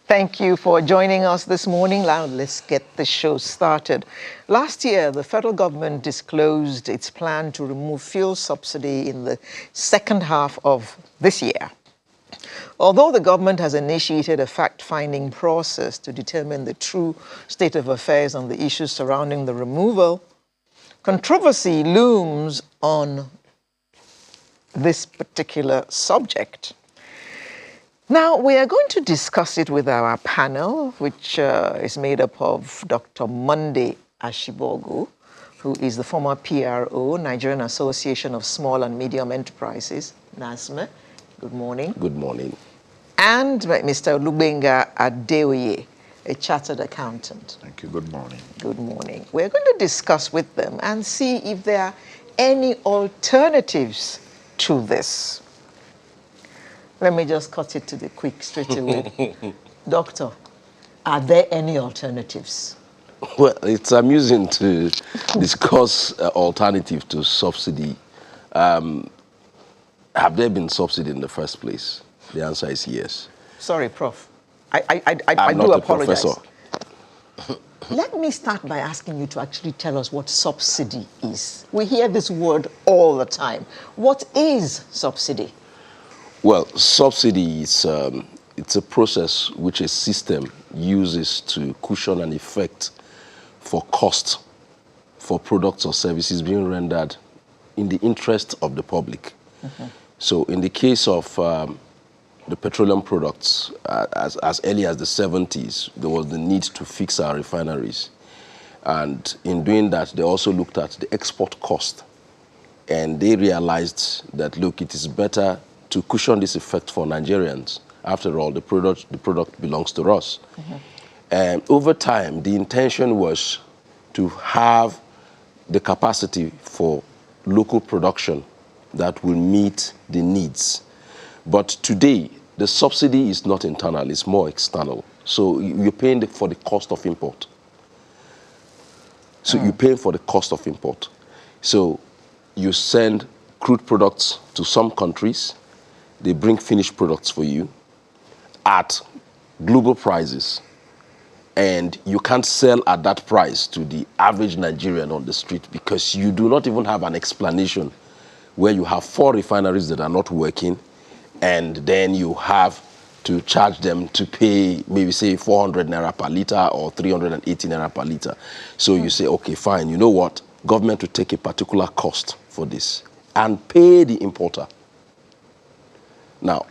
Thank you for joining us this morning. Now, let's get the show started. Last year, the federal government disclosed its plan to remove fuel subsidy in the second half of this year. Although the government has initiated a fact-finding process to determine the true state of affairs on the issues surrounding the removal, controversy looms on this particular subject. Now, we are going to discuss it with our panel, which is made up of Dr. Monday Ashibogu, who is the former PRO, Nigerian Association of Small and Medium Enterprises, NASME. Good morning. Good morning. And Mr. Olubenga Adeoye, a chartered accountant. Thank you. Good morning. Good morning. We're going to discuss with them and see if there are any alternatives to this. Let me just cut it to the quick straight away. Doctor, are there any alternatives? Well, it's amusing to discuss alternative to subsidy. Have there been subsidy in the first place? The answer is yes. Sorry, Prof. I I'm do not apologize. a professor. Let me start by asking you to actually tell us what subsidy is. We hear this word all the time. What is subsidy? Well, subsidy is it's a process which a system uses to cushion an effect for cost for products or services being rendered in the interest of the public. Mm-hmm. So in the case of the petroleum products, as early as the 70s, there was the need to fix our refineries. And in doing that, they also looked at the export cost. And they realized that, look, it is better to cushion this effect for Nigerians. After all, the product belongs to us. Mm-hmm. And over time, the intention was to have the capacity for local production that will meet the needs. But today, the subsidy is not internal, it's more external. So you're paying for the cost of import. You're paying for the cost of import. So you send crude products to some countries, they bring finished products for you at global prices. And you can't sell at that price to the average Nigerian on the street because you do not even have an explanation where you have 4 refineries that are not working and then you have to charge them to pay maybe say 400 naira per liter or 380 naira per liter. So you say, okay, fine, you know what? Government will take a particular cost for this and pay the importer. Now,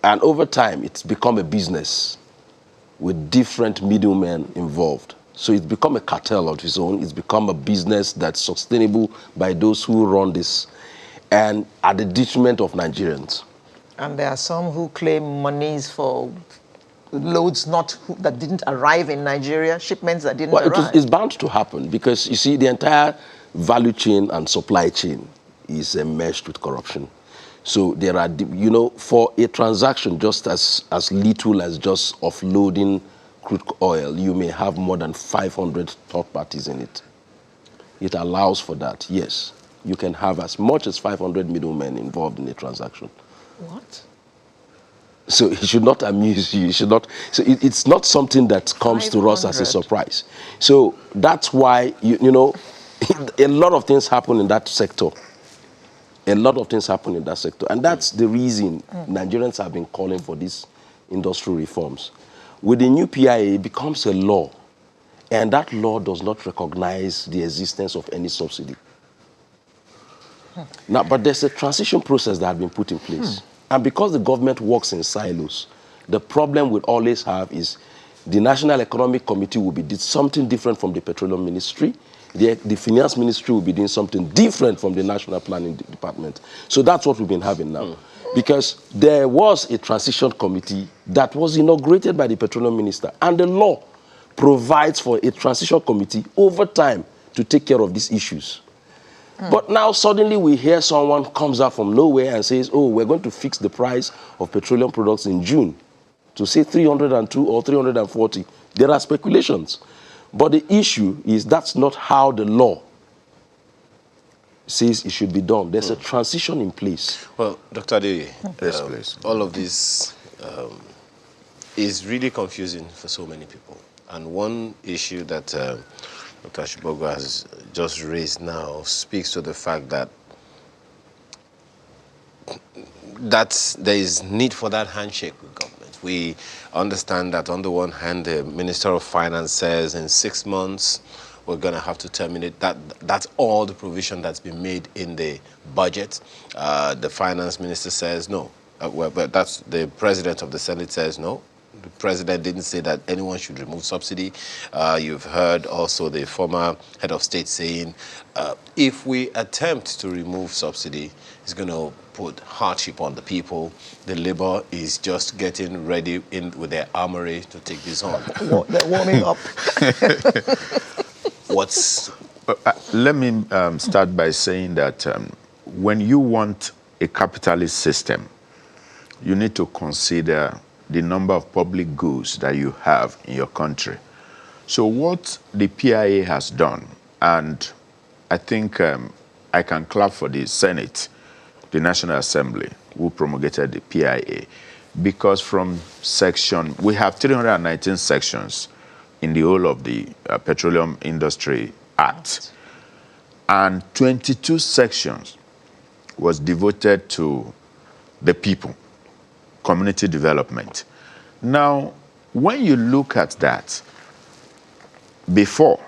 and over time, it's become a business with different middlemen involved. So it's become a cartel of its own. It's become a business that's sustainable by those who run this and at the detriment of Nigerians. And there are some who claim monies for loads that didn't arrive in Nigeria, shipments that didn't arrive. It's bound to happen because, you see, the entire value chain and supply chain is enmeshed with corruption. So there are, for a transaction just as little as just offloading crude oil, you may have more than 500 third parties in it. It allows for that, yes. You can have as much as 500 middlemen involved in a transaction. What? So it should not amuse you. It's not something that comes 500. To us as a surprise. So that's why, a lot of things happen in that sector. And that's the reason Nigerians have been calling for these industrial reforms. With the new PIA, it becomes a law. And that law does not recognize the existence of any subsidy. Now, but there's a transition process that has been put in place. And because the government works in silos, the problem we always have is the National Economic Committee will be something different from the Petroleum Ministry. The Finance Ministry will be doing something different from the National Planning Department. So that's what we've been having now. Because there was a transition committee that was inaugurated by the Petroleum Minister. And the law provides for a transition committee over time to take care of these issues. But now suddenly we hear someone comes out from nowhere and says, oh, we're going to fix the price of petroleum products in June to say 302 or 340. There are speculations. But the issue is that's not how the law says it should be done. There's a transition in place. Well, Dr. Adeoye, all of this is really confusing for so many people. And one issue that Dr. Shibogo has just raised now speaks to the fact that there is need for that handshake with government. We understand that on the one hand, the Minister of Finance says in 6 months, we're going to have to terminate that. That's all the provision that's been made in the budget. The finance minister says no. But that's the president of the Senate says no. The president didn't say that anyone should remove subsidy. You've heard also the former head of state saying, if we attempt to remove subsidy, it's going to put hardship on the people. The labor is just getting ready with their armory to take this on. They're warming up. Let me start by saying that when you want a capitalist system, you need to consider the number of public goods that you have in your country. So what the PIA has done, and I think I can clap for the Senate, the National Assembly, who promulgated the PIA, because from we have 319 sections in the whole of the Petroleum Industry Act, and 22 sections was devoted to the people, community development. Now, when you look at that, before,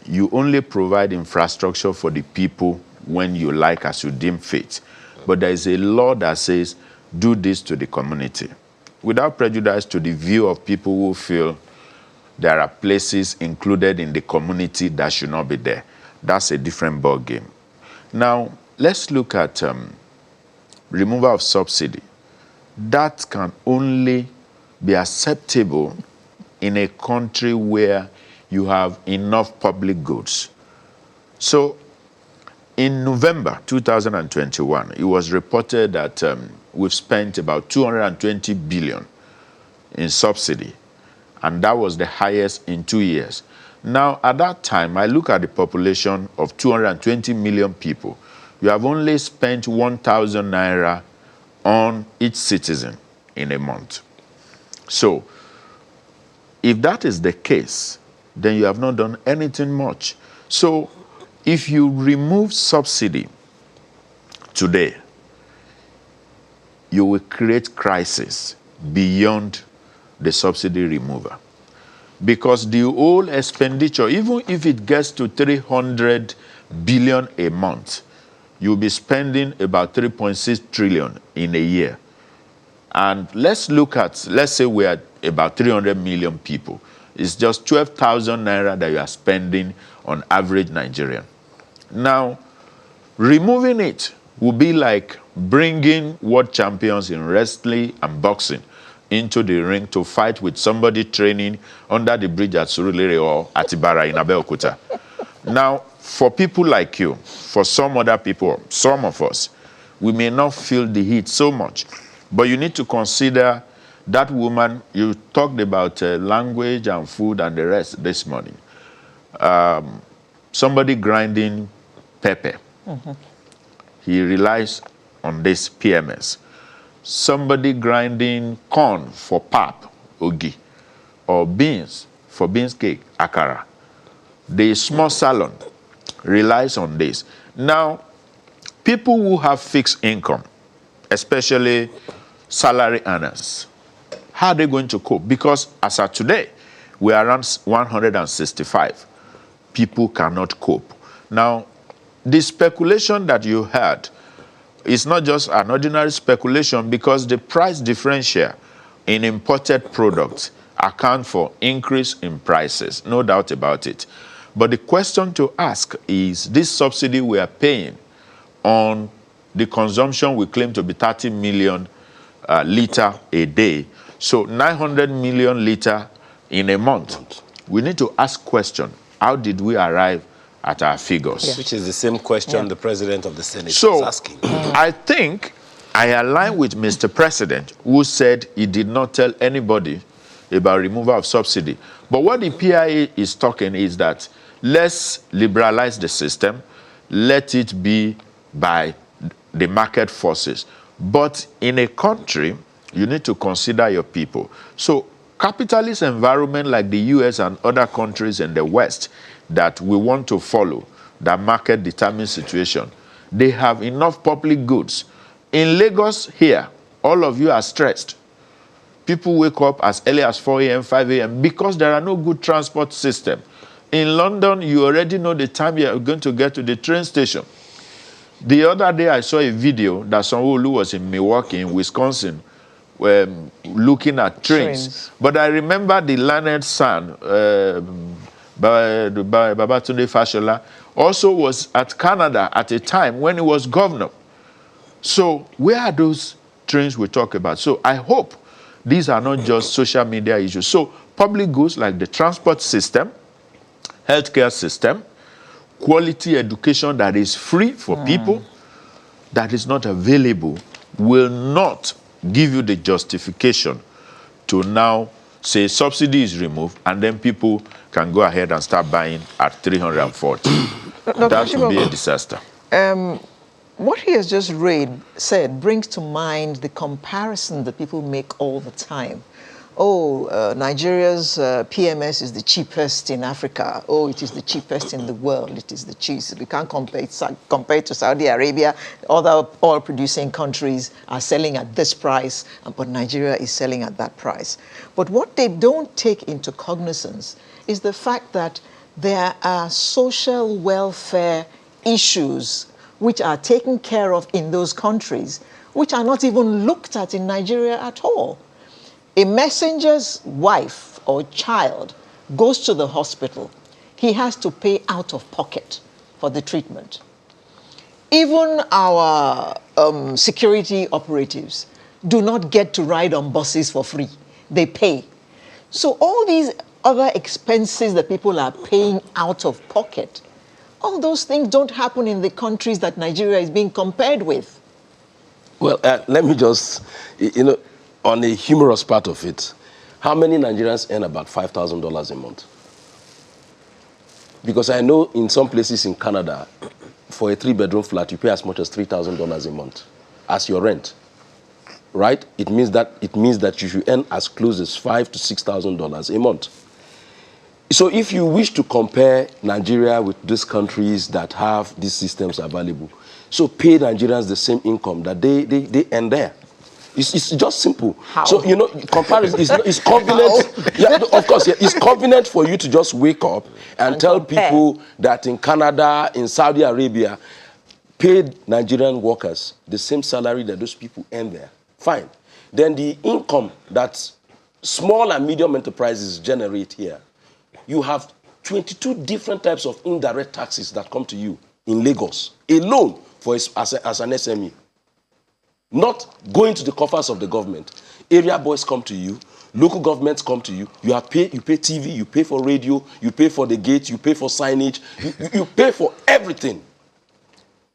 you only provide infrastructure for the people when you like, as you deem fit. But there is a law that says, do this to the community, without prejudice to the view of people who feel there are places included in the community that should not be there. That's a different ball game. Now, let's look at removal of subsidy. That can only be acceptable in a country where you have enough public goods. So in November 2021, it was reported that we've spent about 220 billion in subsidy, and that was the highest in 2 years. Now, at that time, I look at the population of 220 million people. You have only spent 1,000 naira on each citizen in a month. So, if that is the case, then you have not done anything much. So, if you remove subsidy today, you will create crisis beyond the subsidy remover. Because the whole expenditure, even if it gets to 300 billion a month, you'll be spending about 3.6 trillion in a year. And let's say we are about 300 million people. It's just 12,000 naira that you are spending on average Nigerian. Now, removing it will be like bringing world champions in wrestling and boxing into the ring to fight with somebody training under the bridge at Surulere or Atibara in Abeokuta. Now, for people like you, for some other people, some of us, we may not feel the heat so much, but you need to consider that woman. You talked about language and food and the rest this morning. Somebody grinding pepper. Mm-hmm. He relies on this PMS. Somebody grinding corn for pap, ogi, or beans for beans cake, akara. The small salon relies on this. Now, people who have fixed income, especially salary earners, how are they going to cope? Because as of today, we are around 165. People cannot cope. Now, the speculation that you had is not just an ordinary speculation, because the price differential in imported products account for increase in prices, no doubt about it. But the question to ask is, this subsidy we are paying on the consumption we claim to be 30 million litre a day, so 900 million litre in a month. We need to ask question, how did we arrive at our figures? Yeah. Which is the same question the President of the Senate is asking. I think I align with Mr. President, who said he did not tell anybody about removal of subsidy. But what the PIA is talking is that let's liberalize the system, let it be by the market forces. But in a country, you need to consider your people. So capitalist environment like the US and other countries in the West that we want to follow, that market determined situation, they have enough public goods. In Lagos here, all of you are stressed. People wake up as early as 4 a.m., 5 a.m. because there are no good transport system. In London, you already know the time you are going to get to the train station. The other day, I saw a video that Sanwo-Olu was in Milwaukee, in Wisconsin, looking at trains. But I remember the learned son, Babatunde Fashola, also was at Canada at a time when he was governor. So where are those trains we talk about? So I hope these are not just social media issues. So public goods like the transport system, healthcare system, quality education that is free for people, that is not available, will not give you the justification to now say subsidy is removed and then people can go ahead and start buying at 340. That would be a disaster. What he has just said brings to mind the comparison that people make all the time. Oh, Nigeria's PMS is the cheapest in Africa. Oh, it is the cheapest in the world. It is the cheapest. We can't compare it to Saudi Arabia. Other oil-producing countries are selling at this price, but Nigeria is selling at that price. But what they don't take into cognizance is the fact that there are social welfare issues which are taken care of in those countries, which are not even looked at in Nigeria at all. A messenger's wife or child goes to the hospital. He has to pay out of pocket for the treatment. Even our security operatives do not get to ride on buses for free. They pay. So all these other expenses that people are paying out of pocket, all those things don't happen in the countries that Nigeria is being compared with. Well, let me just, on a humorous part of it, how many Nigerians earn about $5,000 a month? Because I know in some places in Canada, for a 3-bedroom flat, you pay as much as $3,000 a month as your rent, right? It means that you should earn as close as $5,000 to $6,000 a month. So if you wish to compare Nigeria with these countries that have these systems available, so pay Nigerians the same income that they earn there. It's just simple. How? So, comparison is convenient. Yeah, of course, yeah, it's convenient for you to just wake up and tell people that in Canada, in Saudi Arabia, paid Nigerian workers the same salary that those people earn there. Fine. Then the income that small and medium enterprises generate here, you have 22 different types of indirect taxes that come to you in Lagos alone as an SME. Not going to the coffers of the government. Area boys come to you, local governments come to you, you pay TV, you pay for radio, you pay for the gate, you pay for signage, you pay for everything.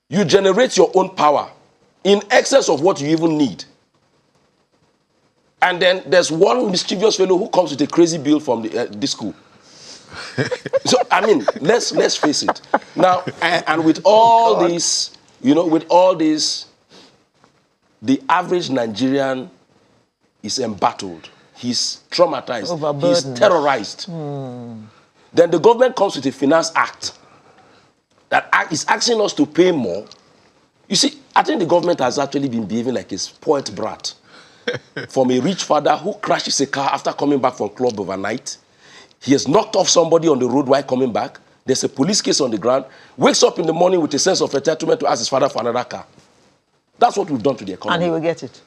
You generate your own power in excess of what you even need. And then there's one mischievous fellow who comes with a crazy bill from this school. So, I mean, let's face it. Now, and with all this, the average Nigerian is embattled. He's traumatized. He's terrorized. Then the government comes with a finance act that is asking us to pay more. You see, I think the government has actually been behaving like a spoiled brat. From a rich father who crashes a car after coming back from club overnight. He has knocked off somebody on the road while coming back. There's a police case on the ground. Wakes up in the morning with a sense of entitlement to ask his father for another car. That's what we've done to the economy. And he will get it.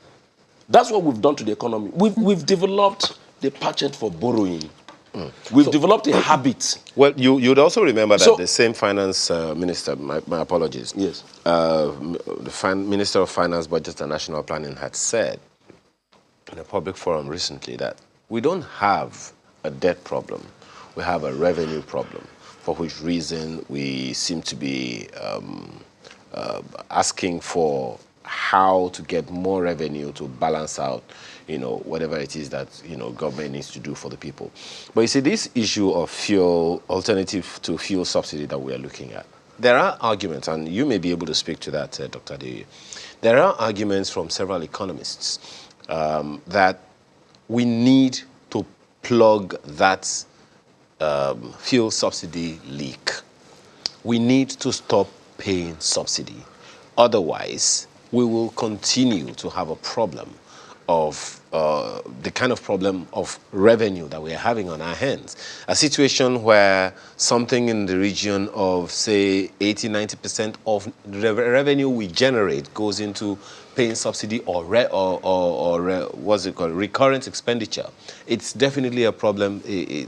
That's what we've done to the economy. We've developed the pageant for borrowing. We've developed a habit. Well, you'd also remember that the same finance minister, my apologies. Yes. The Minister of Finance, Budget and National Planning had said in a public forum recently that we don't have a debt problem. We have a revenue problem, for which reason we seem to be asking for how to get more revenue to balance out, whatever it is that, government needs to do for the people. But you see, this issue of fuel, alternative to fuel subsidy that we are looking at, there are arguments, and you may be able to speak to that, Dr. Adeye. There are arguments from several economists that we need to plug that fuel subsidy leak. We need to stop paying subsidy. Otherwise, we will continue to have a problem of the kind of problem of revenue that we are having on our hands. A situation where something in the region of, say, 80-90% of the revenue we generate goes into paying subsidy or what's it called, recurrent expenditure. It's definitely a problem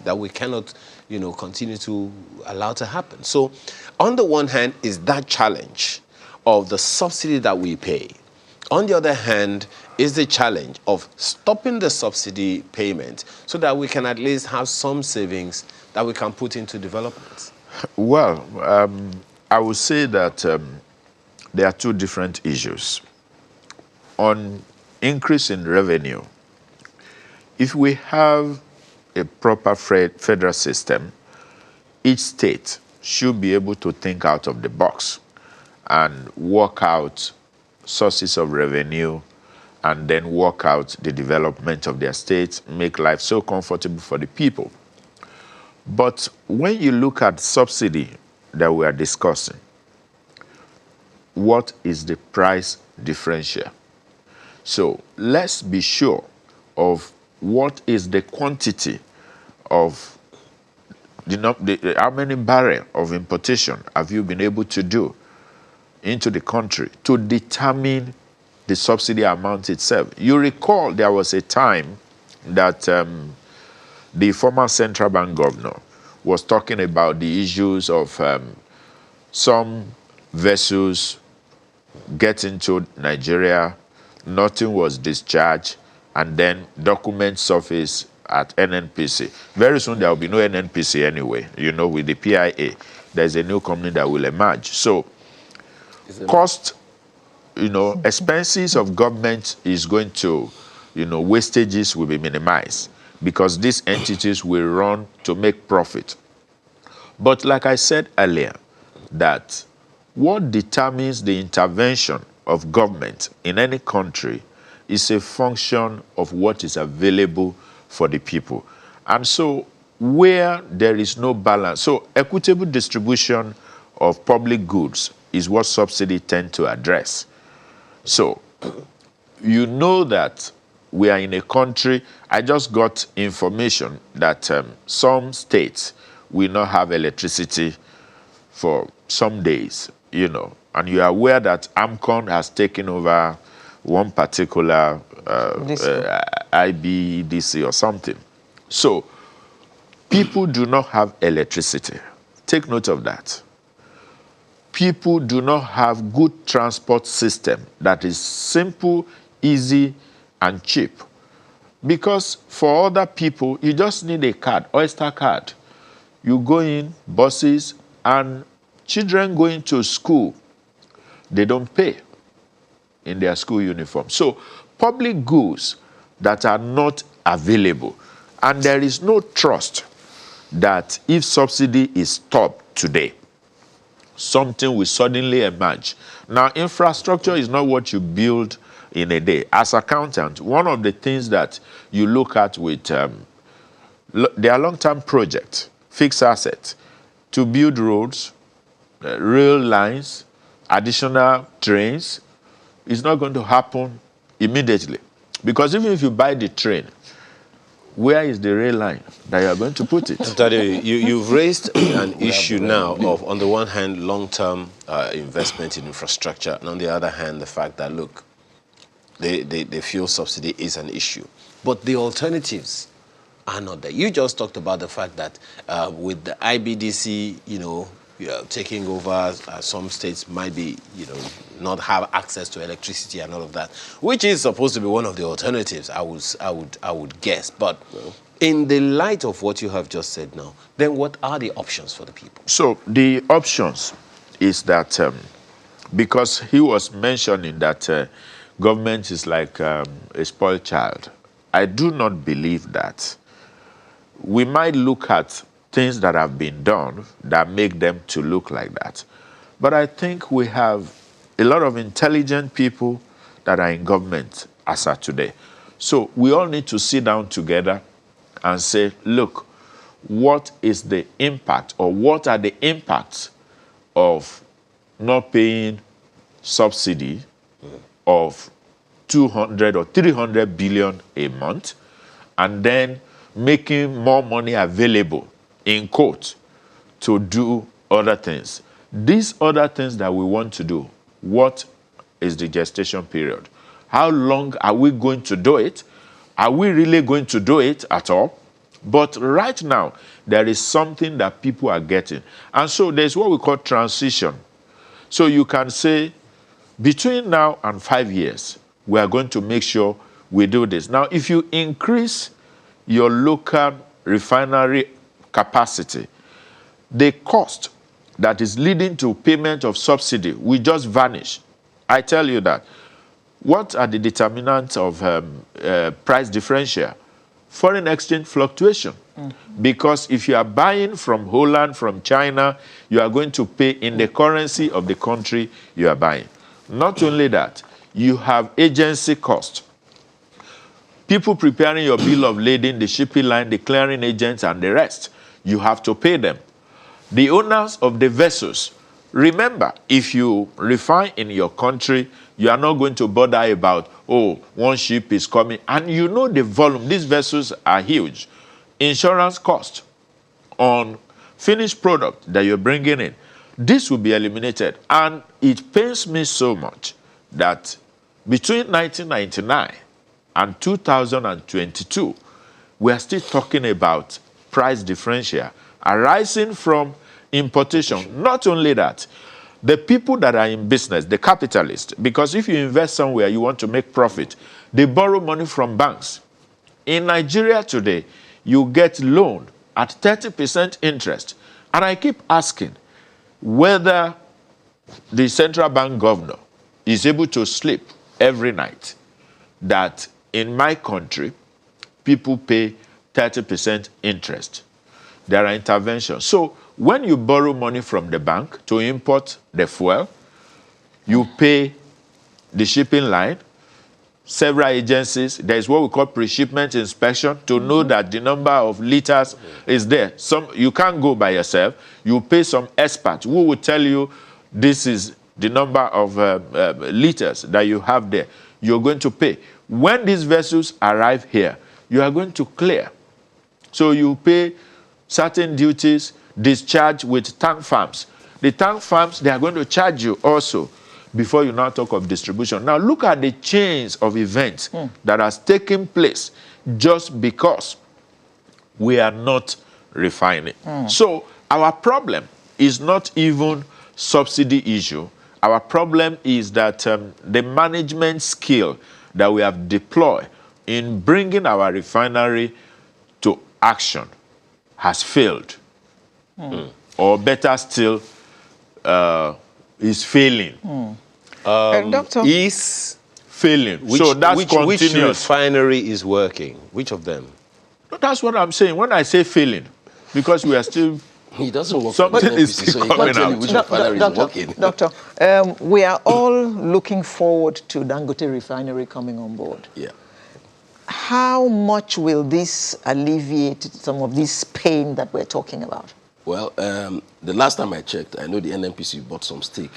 that we cannot, continue to allow to happen. So, on the one hand, is that challenge of the subsidy that we pay. On the other hand, is the challenge of stopping the subsidy payment so that we can at least have some savings that we can put into development. Well, I would say that there are two different issues. On increase in revenue, if we have a proper federal system, each state should be able to think out of the box and work out sources of revenue and then work out the development of their states, make life so comfortable for the people. But when you look at subsidy that we are discussing, what is the price differential? So let's be sure of what is the quantity of how many barrels of importation have you been able to do into the country to determine the subsidy amount itself. You recall there was a time that the former central bank governor was talking about the issues of some vessels get into Nigeria, nothing was discharged, and then documents surface at NNPC. Very soon there will be no NNPC anyway. With the PIA, there's a new company that will emerge. So cost, expenses of government is going to, wastages will be minimized because these entities will run to make profit. But like I said earlier, that what determines the intervention of government in any country is a function of what is available for the people. And so where there is no balance, so equitable distribution of public goods is what subsidy tend to address. So that we are in a country, I just got information that some states will not have electricity for some days, and you are aware that AMCON has taken over one particular IBDC or something. So people do not have electricity. Take note of that. People do not have good transport system that is simple, easy, and cheap. Because for other people, you just need a card, Oyster card. You go in, buses, and children going to school, they don't pay in their school uniform. So public goods that are not available, and there is no trust that if subsidy is stopped today, something will suddenly emerge. Now, infrastructure is not what you build in a day. As accountant, one of the things that you look at with their long-term projects, fixed assets, to build roads, rail lines, additional trains, is not going to happen immediately. Because even if you buy the train, where is the rail line that you are going to put it? Tade, you've raised an issue now of, on the one hand, long-term investment in infrastructure, and on the other hand, the fact that, look, the fuel subsidy is an issue. But the alternatives are not there. You just talked about the fact that with the IBDC, taking over, some states might be, not have access to electricity and all of that, which is supposed to be one of the alternatives, I would guess. But in the light of what you have just said now, then what are the options for the people? So the options is that, because he was mentioning that government is like a spoiled child, I do not believe that. We might look at things that have been done that make them to look like that. But I think we have a lot of intelligent people that are in government as of today. So we all need to sit down together and say, look, what is the impact, or what are the impacts of not paying subsidy of 200 or 300 billion a month, and then making more money available, in quote, to do other things. These other things that we want to do, what is the gestation period? How long are we going to do it? Are we really going to do it at all? But right now, there is something that people are getting. And so there's what we call transition. So you can say, between now and 5 years, we are going to make sure we do this. Now, if you increase your local refinery capacity, the cost that is leading to payment of subsidy will just vanish. I tell you that. What are the determinants of price differential? Foreign exchange fluctuation. Because if you are buying from Holland, from China, you are going to pay in the currency of the country you are buying. Not only that, you have agency cost. People preparing your bill of lading, the shipping line, the clearing agents, and the rest, you have to pay them. The owners of the vessels, remember, if you refine in your country, you are not going to bother about, oh, one ship is coming. And you know the volume. These vessels are huge. Insurance cost on finished product that you're bringing in, this will be eliminated. And it pains me so much that between 1999 and 2022, we are still talking about price differential arising from importation. Not only that, the people that are in business, the capitalists, because if you invest somewhere, you want to make profit, they borrow money from banks. In Nigeria today, you get loan at 30% interest. And I keep asking whether the central bank governor is able to sleep every night that in my country, people pay 30% interest. There are interventions. So when you borrow money from the bank to import the fuel, you pay the shipping line, several agencies. There is what we call pre-shipment inspection to know that the number of liters is there. You can't go by yourself. You pay some expert who will tell you this is the number of liters that you have there. You're going to pay. When these vessels arrive here, you are going to clear. So you pay certain duties, discharge with tank farms. The tank farms, they are going to charge you also before you now talk of distribution. Now look at the chains of events that has taken place just because we are not refining. So our problem is not even subsidy issue. Our problem is that the management skill that we have deployed in bringing our refinery to action has failed. Or better still, is failing. Doctor? Is failing. So that's which continuous. refinery is working? Which of them? That's what I'm saying. When I say failing, because we are still... He doesn't work Something for the is NNPC, still so he can't coming tell you out. which refinery is working. Doctor, we are all looking forward to Dangote refinery coming on board. Yeah. How much will this alleviate some of this pain that we're talking about? Well, the last time I checked, I know the NNPC bought some stake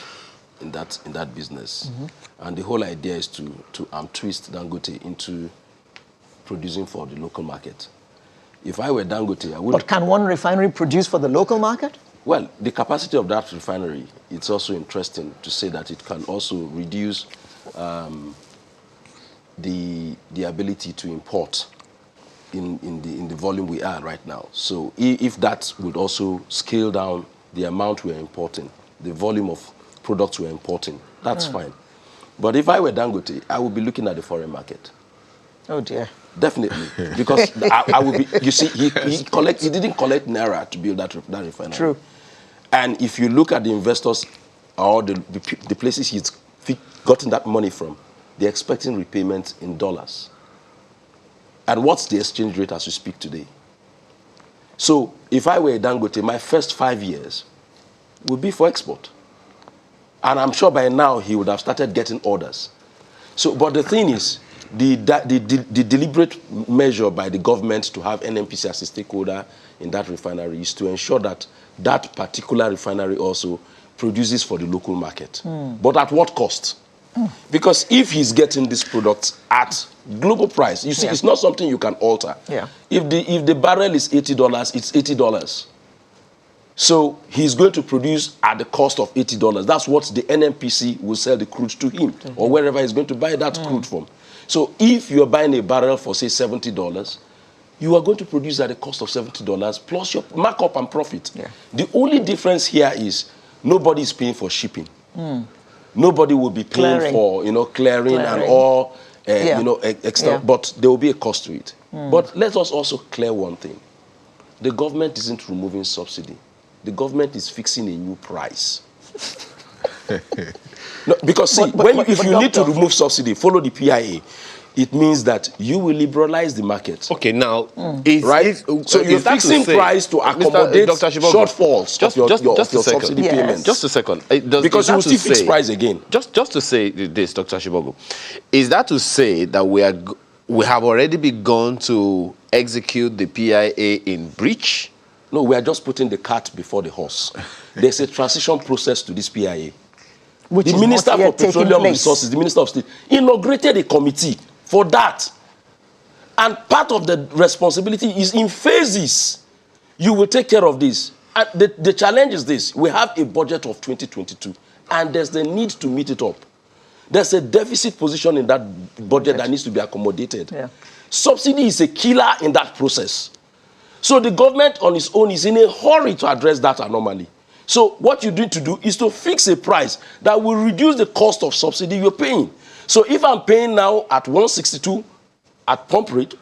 in that business. And the whole idea is to twist Dangote into producing for the local market. If I were Dangote, I would... But can one refinery produce for the local market? Well, the capacity of that refinery, it's also interesting to say that it can also reduce the ability to import in the volume we are right now. So if that would also scale down the amount we're importing, the volume of products we're importing, that's fine. But if I were Dangote, I would be looking at the foreign market. Oh dear. Definitely, because I would be. You see, he didn't collect naira to build that refinery. True. And if you look at the investors or the places he's gotten that money from, they're expecting repayment in dollars. And what's the exchange rate as we speak today? So if I were Dangote, my first 5 years would be for export. And I'm sure by now he would have started getting orders. So, but the thing is, the deliberate measure by the government to have NNPC as a stakeholder in that refinery is to ensure that that particular refinery also produces for the local market. But at what cost? Because if he's getting this product at global price, you see, it's not something you can alter. If the barrel is $80, it's $80. So he's going to produce at the cost of $80. That's what the NNPC will sell the crude to him, or wherever he's going to buy that crude from. So if you're buying a barrel for, say, $70, you are going to produce at the cost of $70 plus your markup and profit. The only difference here is nobody is paying for shipping. Nobody will be paying for, clearing and all, extra, but there will be a cost to it. But let us also clear one thing. The government isn't removing subsidy. The government is fixing a new price. No, because see, if you need to remove subsidy, follow the PIA. It means that you will liberalize the market. Okay, now, so you're fixing price to accommodate shortfalls of your subsidy payment. Just a second. Because you will still fix price again. Just to say this, Dr. Shibogo, is that to say that we have already begun to execute the PIA in breach? No, we are just putting the cart before the horse. There's a transition process to this PIA. The Minister for Petroleum Resources, the Minister of State, inaugurated a committee for that. And part of the responsibility is in phases. You will take care of this. And the challenge is this. We have a budget of 2022, and there's the need to meet it up. There's a deficit position in that budget that needs to be accommodated. Subsidy is a killer in that process. So the government on its own is in a hurry to address that anomaly. So what you need to do is to fix a price that will reduce the cost of subsidy you're paying. So if I'm paying now at 162 at pump rate,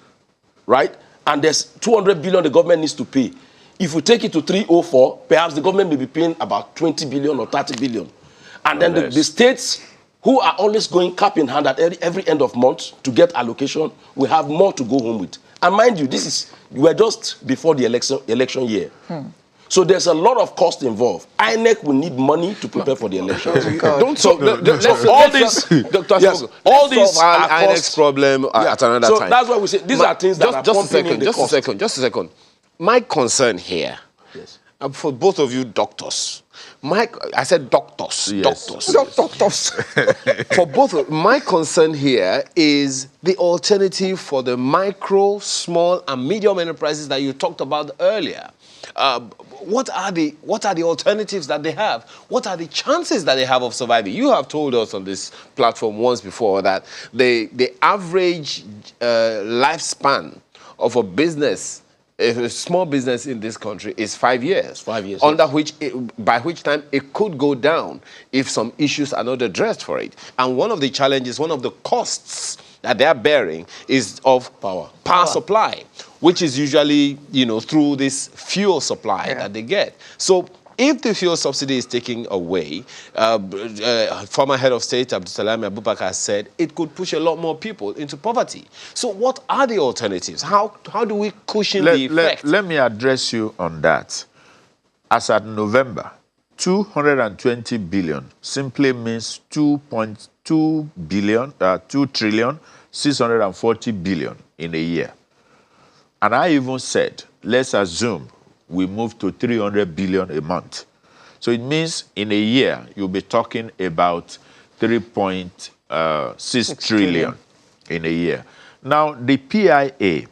right, and there's 200 billion the government needs to pay, if we take it to 304, perhaps the government may be paying about 20 billion or 30 billion. And then the states who are always going cap in hand at every end of month to get allocation will have more to go home with. And mind you, we're just before the election year. So there's a lot of cost involved. INEC will need money to prepare for the elections. All these are INEC's problem at another time. So that's why we say these are things that are pumping in the cost. Just a second. My concern here, for both of you doctors, I said doctors. Doctors. For both, my concern here is the alternative for the micro, small, and medium enterprises that you talked about earlier. What are the alternatives that they have? What are the chances that they have of surviving? You have told us on this platform once before that the average lifespan of a business, a small business in this country, is 5 years. 5 years. By which time it could go down if some issues are not addressed for it. And one of the challenges, one of the costs that they are bearing is of power supply, which is usually, through this fuel supply that they get. So if the fuel subsidy is taken away, former head of state Abdulsalami Abubakar said it could push a lot more people into poverty. So what are the alternatives? How do we cushion the effect? Let me address you on that. As at November, 220 billion simply means 2.2 billion, 2 trillion, 640 billion in a year. And I even said, let's assume we move to 300 billion a month. So it means in a year, you'll be talking about 3.6 trillion in a year. Now, the PIA,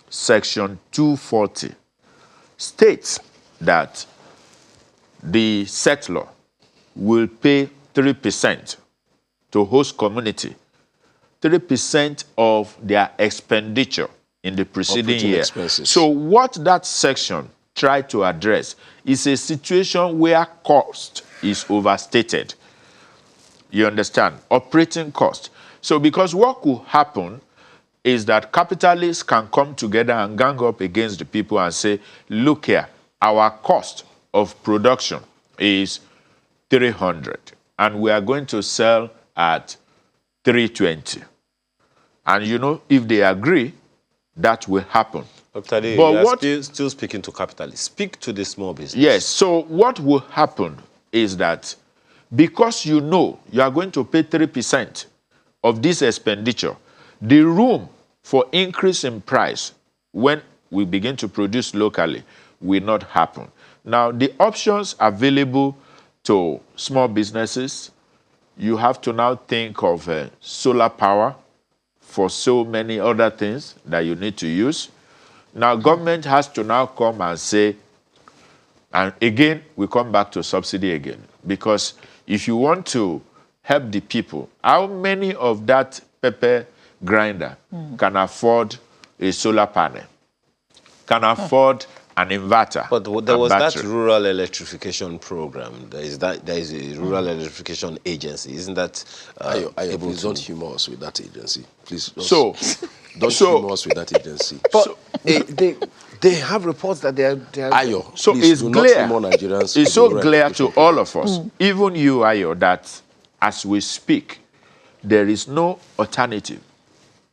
section 240, states that the settler will pay 3% to host community, 3% of their expenditure in the preceding year. Expenses. So what that section tried to address is a situation where cost is overstated. You understand? Operating cost. So because what could happen is that capitalists can come together and gang up against the people and say, look here, our cost of production is 300 and we are going to sell at 320. And if they agree, that will happen. Dr. Ade, but you are still speaking to capitalists. Speak to the small business. Yes, so what will happen is that because you are going to pay 3% of this expenditure, the room for increase in price when we begin to produce locally will not happen. Now, the options available to small businesses, you have to now think of solar power for so many other things that you need to use. Now, government has to now come and say, and again, we come back to subsidy again, because if you want to help the people, how many of that pepper grinder can afford a solar panel, can afford an inverter? But there was battery? that rural electrification program. There is a rural electrification agency. Isn't that Please don't humor us with that agency. Please don't so humor us with that agency. But they have reports that they are Ayo, so please it's do clear. not humor Nigerians. It's so clear to people. all of us, even you, Ayo, that as we speak, there is no alternative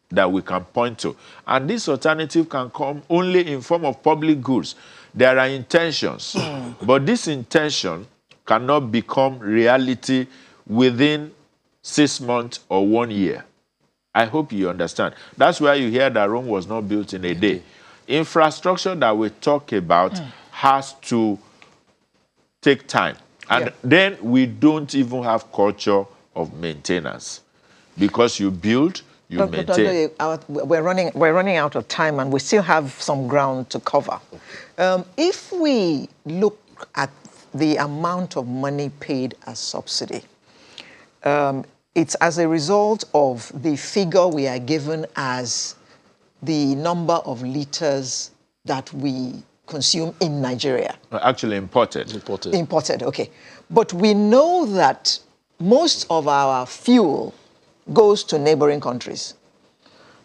that we can point to. And this alternative can come only in form of public goods. There are intentions, but this intention cannot become reality within 6 months or 1 year. I hope you understand. That's why you hear that Rome was not built in a day. Infrastructure that we talk about has to take time. And then we don't even have culture of maintenance. Because you build, you maintain. We're running out of time, and we still have some ground to cover. If we look at the amount of money paid as subsidy, it's as a result of the figure we are given as the number of liters that we consume in Nigeria. Actually imported. Imported, okay. But we know that most of our fuel goes to neighboring countries.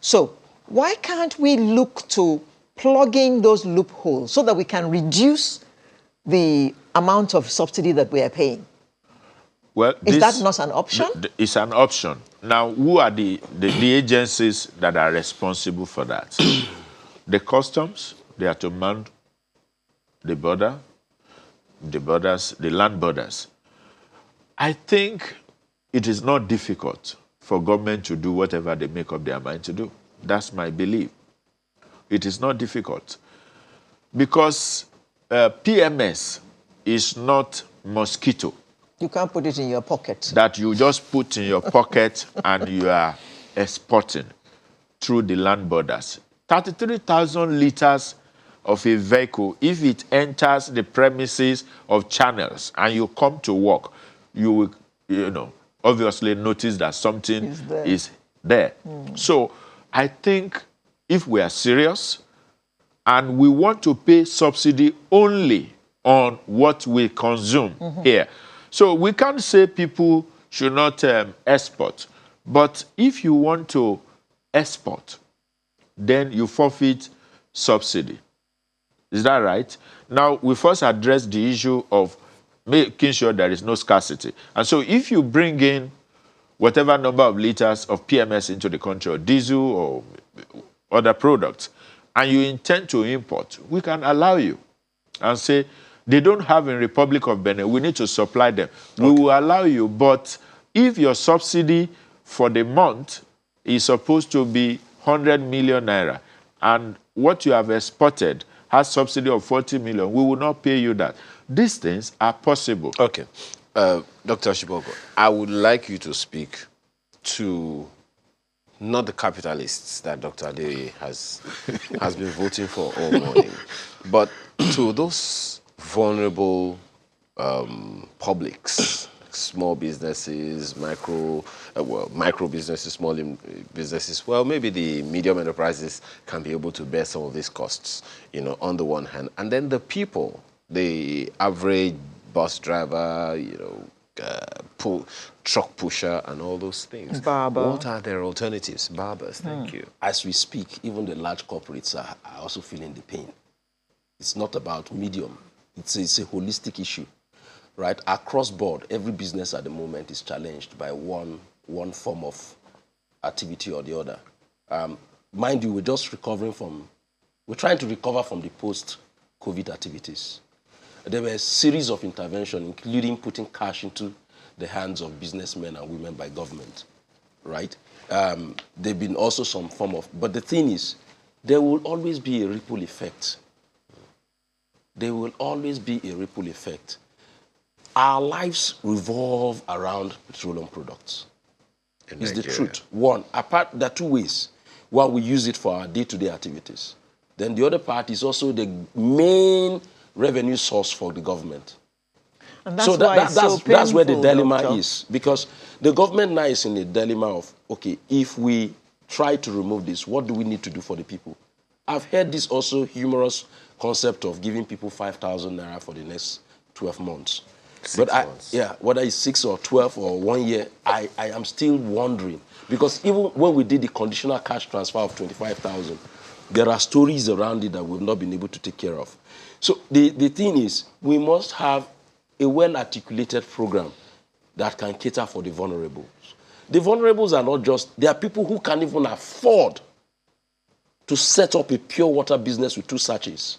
So why can't we look to plugging those loopholes so that we can reduce the amount of subsidy that we are paying? Well, is that not an option? It's an option. Now, who are the agencies that are responsible for that? The customs, they are to man the border, the land borders. I think it is not difficult for government to do whatever they make up their mind to do. That's my belief. It is not difficult. Because PMS is not mosquito. You can't put it in your pocket. That you just put in your pocket and you are exporting through the land borders. 33,000 liters of a vehicle, if it enters the premises of channels and you come to work, you will, obviously notice that something is there. So I think if we are serious and we want to pay subsidy only on what we consume here, so we can't say people should not export. But if you want to export, then you forfeit subsidy. Is that right? Now, we first address the issue of making sure there is no scarcity. And so if you bring in whatever number of liters of PMS into the country, or diesel or other products, and you intend to import, we can allow you and say, they don't have in Republic of Benin, we need to supply them. Okay. We will allow you, but if your subsidy for the month is supposed to be 100 million naira, and what you have exported has subsidy of 40 million, we will not pay you that. These things are possible. Okay. Dr. Shibogo, I would like you to speak to not the capitalists that Dr. Adeye has been voting for all morning, but to those vulnerable publics, small businesses, micro businesses, small businesses. Well, maybe the medium enterprises can be able to bear some of these costs, on the one hand. And then the people, the average bus driver, truck pusher and all those things. Barber. What are their alternatives? Barbers, thank you. As we speak, even the large corporates are also feeling the pain. It's not about medium. It's a holistic issue, right? Across board, every business at the moment is challenged by one form of activity or the other. Mind you, we're trying to recover from the post-COVID activities. There were a series of interventions, including putting cash into the hands of businessmen and women by government, right? There've been also some form of, but the thing is, there will always be a ripple effect. There will always be a ripple effect. Our lives revolve around petroleum products. It's the truth. One, apart, there are two ways. One, we use it for our day-to-day activities. Then the other part is also the main revenue source for the government. And that's so why it's so that's where the painful, dilemma Doctor. is. Because the government now is in a dilemma of, okay, if we try to remove this, what do we need to do for the people? I've heard this also humorous concept of giving people 5,000 naira for the next 12 months. 6 months. Whether it's 6 or 12 or 1 year, I am still wondering. Because even when we did the conditional cash transfer of 25,000, there are stories around it that we've not been able to take care of. So the thing is, we must have a well-articulated program that can cater for the vulnerables. The vulnerables are not just, there are people who can't even afford to set up a pure water business with 2 sachets.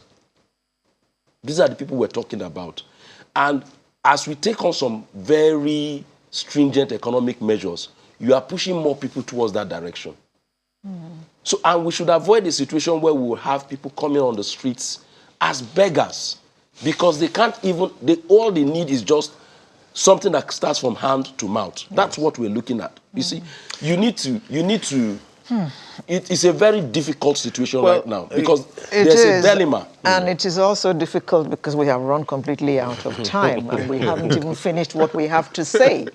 These are the people we're talking about. And as we take on some very stringent economic measures, you are pushing more people towards that direction. So, and we should avoid a situation where we will have people coming on the streets as beggars because they can't even, all they need is just something that starts from hand to mouth. That's what we're looking at. You see, you need to, it's a very difficult situation right now because there's a dilemma. And it is also difficult because we have run completely out of time and we haven't even finished what we have to say.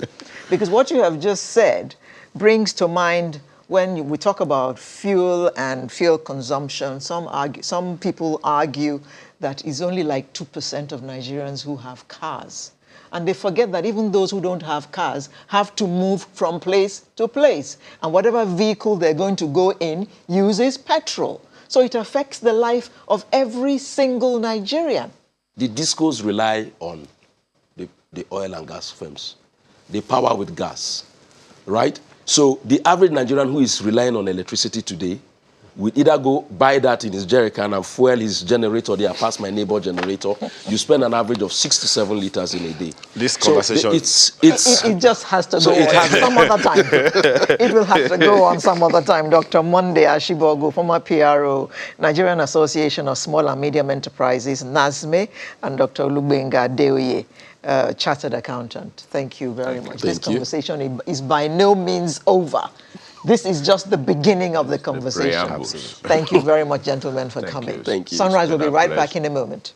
Because what you have just said brings to mind when we talk about fuel and fuel consumption, some people argue that it's only like 2% of Nigerians who have cars. And they forget that even those who don't have cars have to move from place to place. And whatever vehicle they're going to go in uses petrol. So it affects the life of every single Nigerian. The discos rely on the oil and gas firms. They power with gas, right? So the average Nigerian who is relying on electricity today will either go buy that in his jerrycan and fuel his generator there, pass my neighbor generator. You spend an average of 6 to 7 liters in a day. This conversation, it just has to go on some other time. It will have to go on some other time. Dr. Monday Ashibogu, former PRO, Nigerian Association of Small and Medium Enterprises, NASME, and Dr. Olubenga Adeoye, chartered accountant. Thank you very much. This conversation is by no means over. This is just the beginning of the conversation. Thank you very much, gentlemen, for coming. Thank you. Sunrise will be right back in a moment.